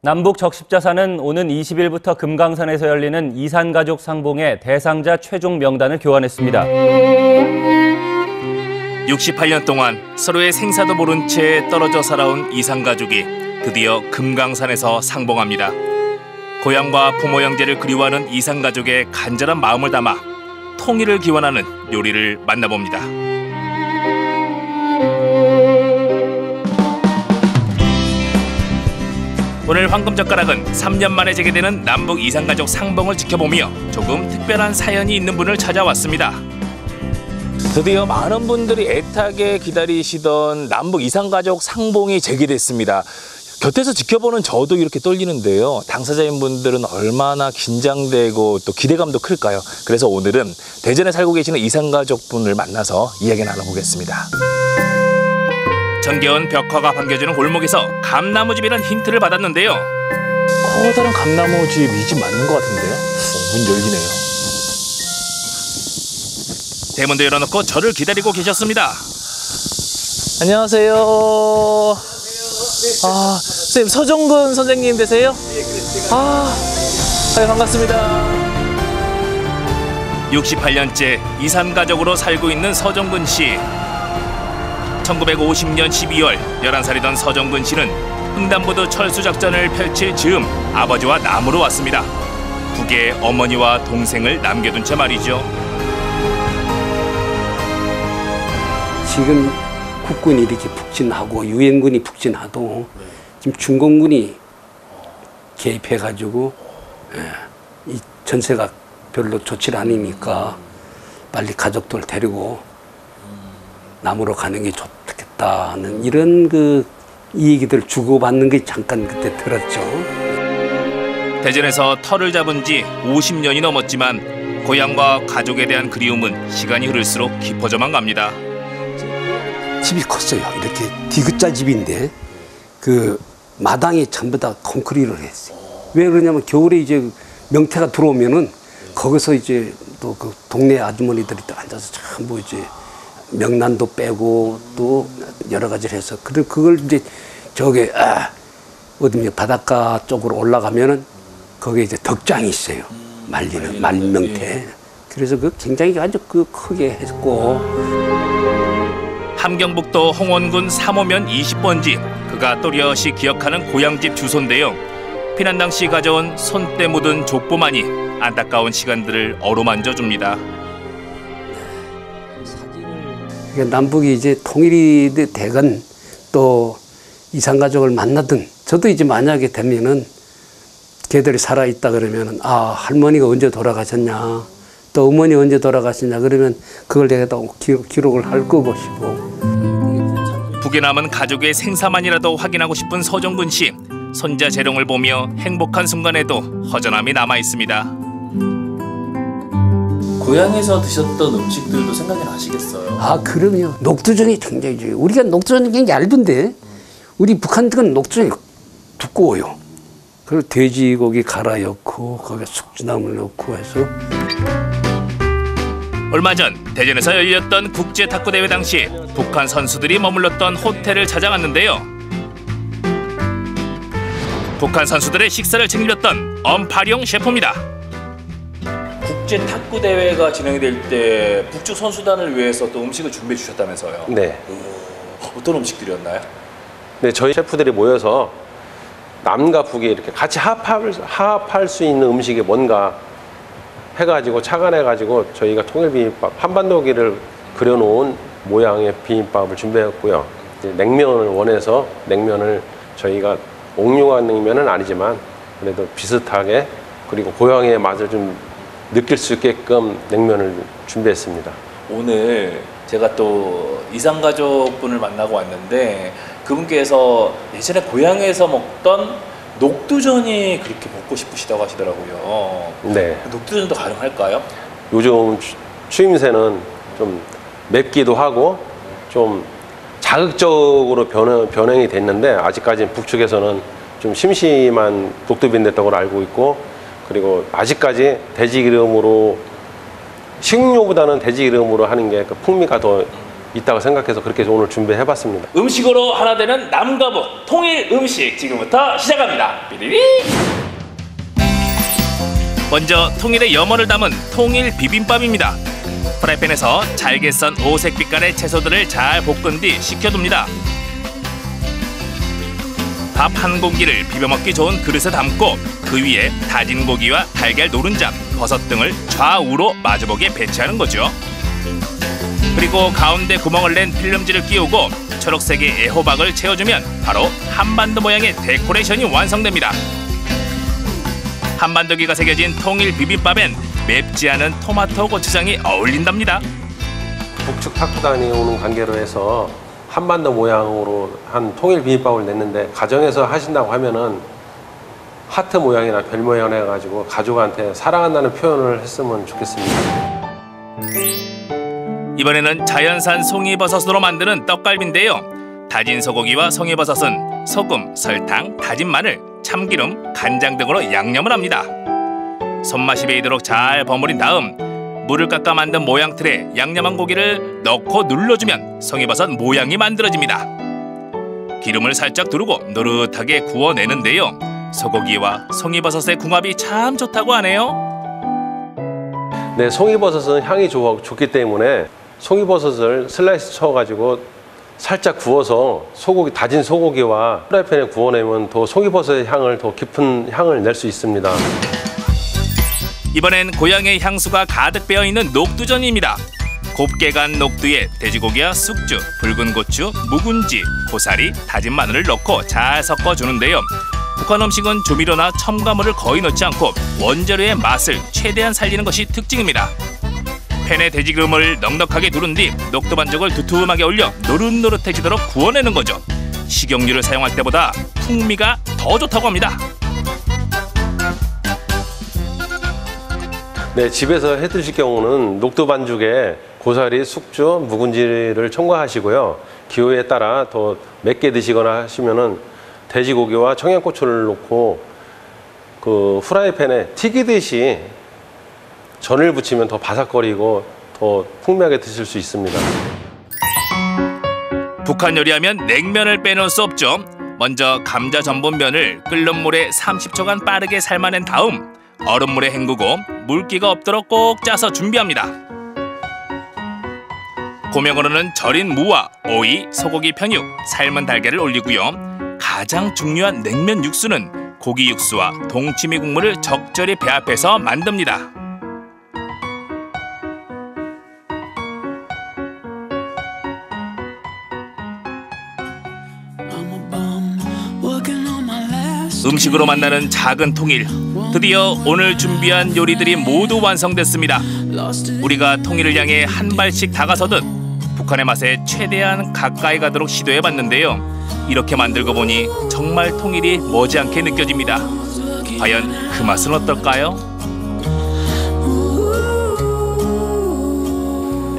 남북 적십자사는 오는 20일부터 금강산에서 열리는 이산가족 상봉의 대상자 최종 명단을 교환했습니다. 68년 동안 서로의 생사도 모른 채 떨어져 살아온 이산가족이 드디어 금강산에서 상봉합니다. 고향과 부모 형제를 그리워하는 이산가족의 간절한 마음을 담아 통일을 기원하는 요리를 만나봅니다. 오늘 황금젓가락은 3년 만에 재개되는 남북 이산가족 상봉을 지켜보며 조금 특별한 사연이 있는 분을 찾아왔습니다. 드디어 많은 분들이 애타게 기다리시던 남북 이산가족 상봉이 재개됐습니다. 곁에서 지켜보는 저도 이렇게 떨리는데요. 당사자인 분들은 얼마나 긴장되고 또 기대감도 클까요? 그래서 오늘은 대전에 살고 계시는 이산가족분을 만나서 이야기 나눠보겠습니다. 정겨운 벽화가 반겨주는 골목에서 감나무집이란 힌트를 받았는데요. 커다란 감나무집 이 집 맞는 것 같은데요? 문 열리네요. 대문도 열어놓고 저를 기다리고 계셨습니다. 안녕하세요. 아, 선생님 서정근 선생님 되세요? 반갑습니다. 68년째 이산가족으로 살고 있는 서정근 씨. 1950년 12월 11살이던 서정근 씨는 횡단보도 철수작전을 펼칠 즈음 아버지와 남으로 왔습니다. 북에 어머니와 동생을 남겨둔 채 말이죠. 지금 국군이 이렇게 북진하고 유엔군이 북진하도 지금 중공군이 개입해가지고 이 전세가 별로 좋지 않으니까 빨리 가족들 데리고 남으로 가는 게 좋겠다는 이런 이 얘기들 주고받는 게 잠깐 그때 들었죠. 대전에서 터를 잡은 지 50년이 넘었지만 고향과 가족에 대한 그리움은 시간이 흐를수록 깊어져만 갑니다. 집이 컸어요. 이렇게 디귿자 집인데 그 마당이 전부 다 콘크리트를 했어요. 왜 그러냐면 겨울에 이제 명태가 들어오면은 거기서 이제 또 그 동네 아주머니들이 또 앉아서 전부 이제 명란도 빼고 또 여러 가지를 해서 그걸 이제 저게 어디 바닷가 쪽으로 올라가면은 거기에 이제 덕장이 있어요. 말린 명태. 그래서 그 굉장히 아주 크게 했고. 함경북도 홍원군 3호면 20번지 그가 또렷이 기억하는 고향집 주소인데요. 피난 당시 가져온 손때 묻은 족보만이 안타까운 시간들을 어루만져 줍니다. 남북이 이제 통일이 되건 또 이산가족을 만나든 저도 이제 만약에 되면은 걔들이 살아있다 그러면은 할머니가 언제 돌아가셨냐 또 어머니 언제 돌아가셨냐 그러면 그걸 내가 또 기록을 할 것이고. 북에 남은 가족의 생사만이라도 확인하고 싶은 서정근 씨. 손자 재롱을 보며 행복한 순간에도 허전함이 남아 있습니다. 고향에서 드셨던 음식들도 생각이 나시겠어요? 그럼요. 녹두전이 굉장히 좋아요. 우리가 녹두전이 굉장히 얇은데 우리 북한은 녹두전이 두꺼워요. 그리고 돼지고기 갈아 넣고 거기에 숙주나물 넣고 해서. 얼마 전 대전에서 열렸던 국제 탁구대회 당시 북한 선수들이 머물렀던 호텔을 찾아갔는데요. 북한 선수들의 식사를 책임졌던 엄파령 셰프입니다. 국제 탁구 대회가 진행이 될 때 북쪽 선수단을 위해서 또 음식을 준비해 주셨다면서요? 네. 어떤 음식들이었나요? 네, 저희 셰프들이 모여서 남과 북이 이렇게 같이 화합할 수 있는 음식이 뭔가 해가지고 착안해가지고 저희가 통일 비빔밥 한반도기를 그려놓은 모양의 비빔밥을 준비했고요. 냉면을 원해서 냉면을 저희가 옥류관 냉면은 아니지만 그래도 비슷하게 그리고 고향의 맛을 좀 느낄 수 있게끔 냉면을 준비했습니다. 오늘 제가 또 이산가족분을 만나고 왔는데 그분께서 예전에 고향에서 먹던 녹두전이 그렇게 먹고 싶으시다고 하시더라고요. 네. 녹두전도 가능할까요? 요즘 추임새는 좀 맵기도 하고 좀 자극적으로 변형이 됐는데 아직까지는 북측에서는 좀 심심한 녹두빈대떡을 알고 있고 그리고 아직까지 돼지 기름으로 식용유보다는 돼지 기름으로 하는 게 그 풍미가 더 있다고 생각해서 그렇게 오늘 준비해봤습니다. 음식으로 하나 되는 남과 북 통일 음식 지금부터 시작합니다. 삐리리. 먼저 통일의 염원을 담은 통일 비빔밥입니다. 프라이팬에서 잘게 썬 오색 빛깔의 채소들을 잘 볶은 뒤 식혀둡니다. 밥 한 공기를 비벼먹기 좋은 그릇에 담고 그 위에 다진 고기와 달걀 노른자, 버섯 등을 좌우로 마주보게 배치하는 거죠. 그리고 가운데 구멍을 낸 필름지를 끼우고 초록색의 애호박을 채워주면 바로 한반도 모양의 데코레이션이 완성됩니다. 한반도기가 새겨진 통일 비빔밥엔 맵지 않은 토마토 고추장이 어울린답니다. 북측 탁구단이 오는 관계로 해서 한반도 모양으로 한 통일 비빔밥을 냈는데 가정에서 하신다고 하면은 하트 모양이나 별 모양을 해가지고 가족한테 사랑한다는 표현을 했으면 좋겠습니다. 이번에는 자연산 송이버섯으로 만드는 떡갈비인데요. 다진 소고기와 송이버섯은 소금, 설탕, 다진 마늘, 참기름, 간장 등으로 양념을 합니다. 손맛이 배이도록 잘 버무린 다음 물을 깎아 만든 모양 틀에 양념한 고기를 넣고 눌러주면 송이버섯 모양이 만들어집니다. 기름을 살짝 두르고 노릇하게 구워내는데요. 소고기와 송이버섯의 궁합이 참 좋다고 하네요. 네, 송이버섯은 향이 좋기 때문에 송이버섯을 슬라이스 쳐가지고 살짝 구워서 다진 소고기와 프라이팬에 구워내면 더 송이버섯의 향을 더 깊은 향을 낼 수 있습니다. 이번엔 고향의 향수가 가득 배어있는 녹두전입니다. 곱게 간 녹두에 돼지고기와 숙주, 붉은 고추, 묵은지, 고사리, 다진 마늘을 넣고 잘 섞어주는데요. 북한 음식은 조미료나 첨가물을 거의 넣지 않고 원재료의 맛을 최대한 살리는 것이 특징입니다. 팬에 돼지기름을 넉넉하게 두른 뒤 녹두 반죽을 두툼하게 올려 노릇노릇해지도록 구워내는 거죠. 식용유를 사용할 때보다 풍미가 더 좋다고 합니다. 네, 집에서 해드실 경우는 녹두 반죽에 고사리, 숙주, 묵은지를 첨가하시고요. 기호에 따라 더 맵게 드시거나 하시면은 돼지고기와 청양고추를 넣고 그 프라이팬에 튀기듯이 전을 부치면 더 바삭거리고 더 풍미하게 드실 수 있습니다. 북한 요리하면 냉면을 빼놓을 수 없죠. 먼저 감자 전분면을 끓는 물에 30초간 빠르게 삶아낸 다음 얼음물에 헹구고 물기가 없도록 꼭 짜서 준비합니다. 고명으로는 절인 무와 오이, 소고기 편육, 삶은 달걀을 올리고요. 가장 중요한 냉면 육수는 고기 육수와 동치미 국물을 적절히 배합해서 만듭니다. 음식으로 만나는 작은 통일. 드디어 오늘 준비한 요리들이 모두 완성됐습니다. 우리가 통일을 향해 한 발씩 다가서듯 북한의 맛에 최대한 가까이 가도록 시도해봤는데요. 이렇게 만들고 보니 정말 통일이 머지않게 느껴집니다. 과연 그 맛은 어떨까요?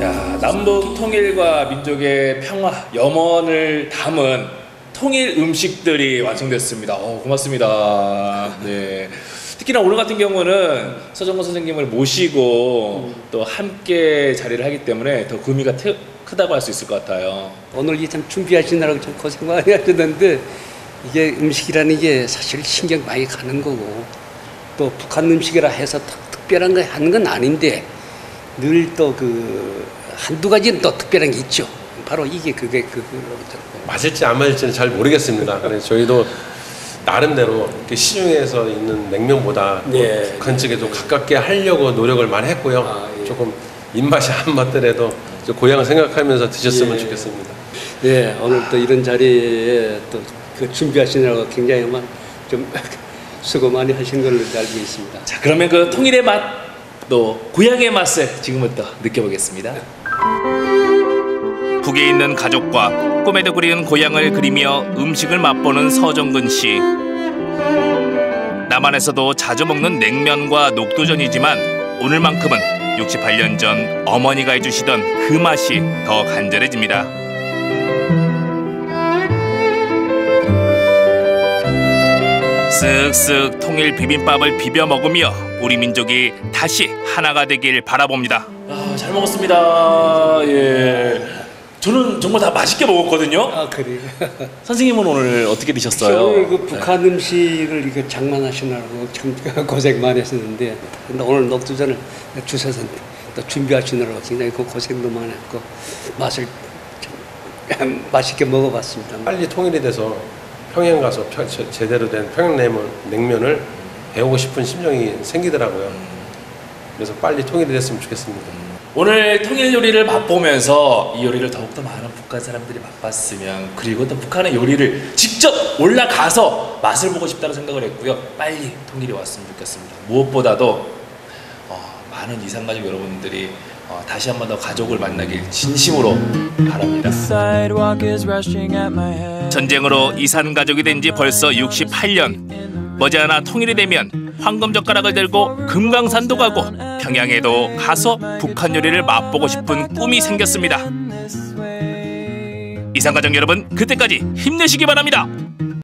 야, 남북 통일과 민족의 평화, 염원을 담은 통일 음식들이 완성됐습니다. 고맙습니다. 네. 특히나 오늘 같은 경우는 서정건 선생님을 모시고 또 함께 자리를 하기 때문에 더 의미가 크다고 할 수 있을 것 같아요. 오늘 이 참 준비하시느라고 좀 고생 많이 하셨는데 이게 음식이라는 게 사실 신경 많이 가는 거고 또 북한 음식이라 해서 특별한 거 하는 건 아닌데 늘 또 그 한두 가지는 또 특별한 게 있죠. 바로 이게 그게 맞을지 안 맞을지는 잘 모르겠습니다. 그래서 저희도 나름대로 시중에서 있는 냉면보다 북한 측에 좀 가깝게 하려고 노력을 많이 했고요. 조금 입맛이 안 맞더라도 고향을 생각하면서 드셨으면 좋겠습니다. 네, 오늘 또 이런 자리에 또 그 준비하시느라고 굉장히 좀 수고 많이 하신 걸로 알고 있습니다. 자, 그러면 그 통일의 맛, 또 고향의 맛을 지금부터 느껴보겠습니다. 북에 있는 가족과 꿈에도 그리는 고향을 그리며 음식을 맛보는 서정근 씨. 남한에서도 자주 먹는 냉면과 녹두전이지만 오늘만큼은 68년 전 어머니가 해주시던 그 맛이 더 간절해집니다. 쓱쓱 통일 비빔밥을 비벼 먹으며 우리 민족이 다시 하나가 되길 바라봅니다. 잘 먹었습니다. 예. 저는 정말 다 맛있게 먹었거든요. 아 그래요. 선생님은 오늘 어떻게 드셨어요? 저희 그 북한 음식을 이거 장만하시느라고 참 고생 많이 했었는데 근데 오늘 녹두전을 주셔서 또 준비하시느라고 굉장히 그 고생도 많이 했고 맛을 참 맛있게 먹어봤습니다. 빨리 통일이 돼서 평양 가서 제대로 된 평양냉면을 배우고 싶은 심정이 생기더라고요. 그래서 빨리 통일이 됐으면 좋겠습니다. 오늘 통일 요리를 맛보면서 이 요리를 더욱더 많은 북한 사람들이 맛봤으면, 그리고 또 북한의 요리를 직접 올라가서 맛을 보고 싶다는 생각을 했고요. 빨리 통일이 왔으면 좋겠습니다. 무엇보다도 많은 이산가족 여러분들이 다시 한 번 더 가족을 만나길 진심으로 바랍니다. 전쟁으로 이산가족이 된 지 벌써 68년. 머지않아 통일이 되면 황금젓가락을 들고 금강산도 가고 평양에도 가서 북한 요리를 맛보고 싶은 꿈이 생겼습니다. 이산가족 여러분, 그때까지 힘내시기 바랍니다.